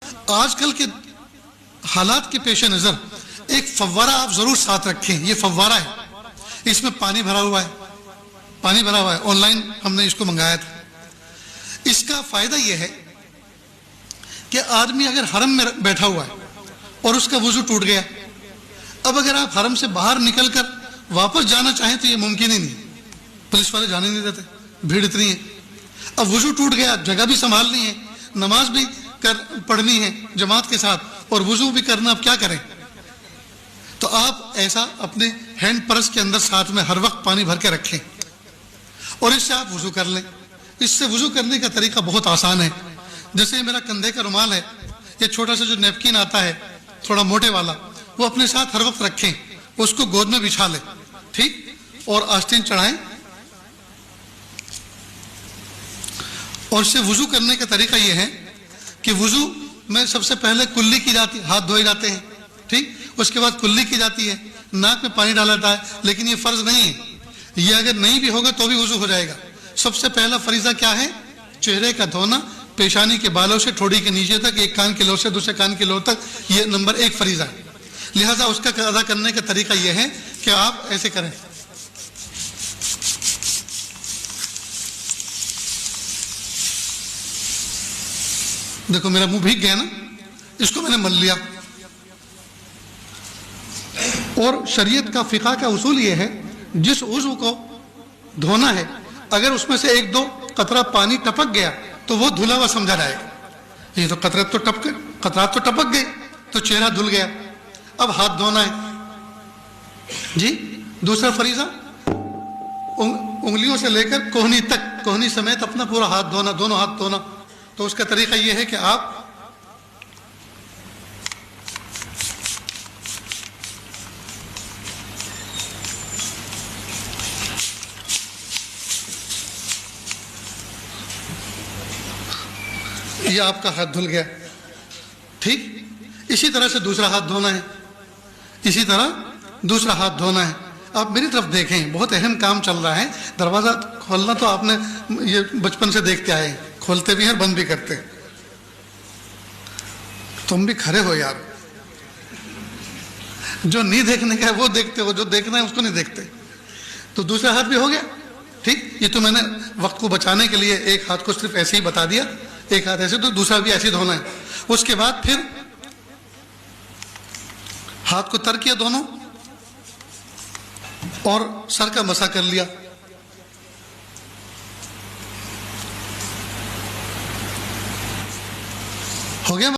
آج کل کے حالات کے پیش نظر ایک فوارہ آپ ضرور ساتھ رکھیں. یہ فوارہ ہے، اس میں پانی بھرا ہوا ہے، آن لائن ہم نے اس کو منگایا تھا. اس کا فائدہ یہ ہے کہ آدمی اگر حرم میں بیٹھا ہوا ہے اور اس کا وضو ٹوٹ گیا، اب اگر آپ حرم سے باہر نکل کر واپس جانا چاہیں تو یہ ممکن ہی نہیں. پولیس والے جانے نہیں دیتے، بھیڑ اتنی ہے. اب وضو ٹوٹ گیا، جگہ بھی سنبھالنی ہے، نماز بھی پڑھنی ہے جماعت کے ساتھ اور وضو بھی کرنا، اب کیا کریں؟ تو آپ ایسا اپنے ہینڈ پرس کے اندر ساتھ میں ہر وقت پانی بھر کے رکھیں اور اس سے آپ وضو کر لیں. اس سے وضو کرنے کا طریقہ بہت آسان ہے. جیسے میرا کندھے کا رومال ہے، یہ چھوٹا سا جو نیپکن آتا ہے تھوڑا موٹے والا، وہ اپنے ساتھ ہر وقت رکھیں، اس کو گود میں بچھا لیں، ٹھیک، اور آستین چڑھائیں. اور اس سے وضو کرنے کا طریقہ یہ ہے کہ وضو میں سب سے پہلے کلی کی جاتی ہے، ہاتھ دھوئے جاتے ہیں، ٹھیک، اس کے بعد کلی کی جاتی ہے، ناک میں پانی ڈالا جاتا ہے. لیکن یہ فرض نہیں ہے، یہ اگر نہیں بھی ہوگا تو بھی وضو ہو جائے گا. سب سے پہلا فریضہ کیا ہے؟ چہرے کا دھونا، پیشانی کے بالوں سے ٹھوڑی کے نیچے تک، ایک کان کے لو سے دوسرے کان کے لو تک، یہ نمبر 1 فریضہ ہے. لہذا اس کا ادا کرنے کا طریقہ یہ ہے کہ آپ ایسے کریں. دیکھو میرا منہ بھیگ گیا نا، اس کو میں نے مل لیا. اور شریعت کا فقہ کا اصول یہ ہے، جس عضو کو دھونا ہے اگر اس میں سے 1-2 قطرہ پانی ٹپک گیا تو وہ دھلا ہوا سمجھا جائے گا. یہ تو قطرات تو ٹپک گئے تو چہرہ دھل گیا. اب ہاتھ دھونا ہے جی. دوسرا فریضہ انگلیوں سے لے کر کوہنی تک، کوہنی سمیت اپنا پورا ہاتھ دھونا، دونوں ہاتھ دھونا. تو اس کا طریقہ یہ ہے کہ آپ یہ آپ کا ہاتھ دھل گیا، ٹھیک. اسی طرح سے دوسرا ہاتھ دھونا ہے، اسی طرح دوسرا ہاتھ دھونا ہے. آپ میری طرف دیکھیں، بہت اہم کام چل رہا ہے. دروازہ کھولنا تو آپ نے یہ بچپن سے دیکھتے آئے، کھولتے بھی ہیں اور بند بھی کرتے. تم بھی کھڑے ہو یار، جو نہیں دیکھنے کا ہے وہ دیکھتے ہو، جو دیکھنا ہے اس کو نہیں دیکھتے. تو دوسرا ہاتھ بھی ہو گیا، ٹھیک. یہ تو میں نے وقت کو بچانے کے لیے ایک ہاتھ کو صرف ایسے ہی بتا دیا، ایک ہاتھ ایسے، تو دوسرا بھی ایسے دھونا ہے. اس کے بعد پھر ہاتھ کو تر کیا دونوں اور سر کا مسح کر لیا. ہو گیا.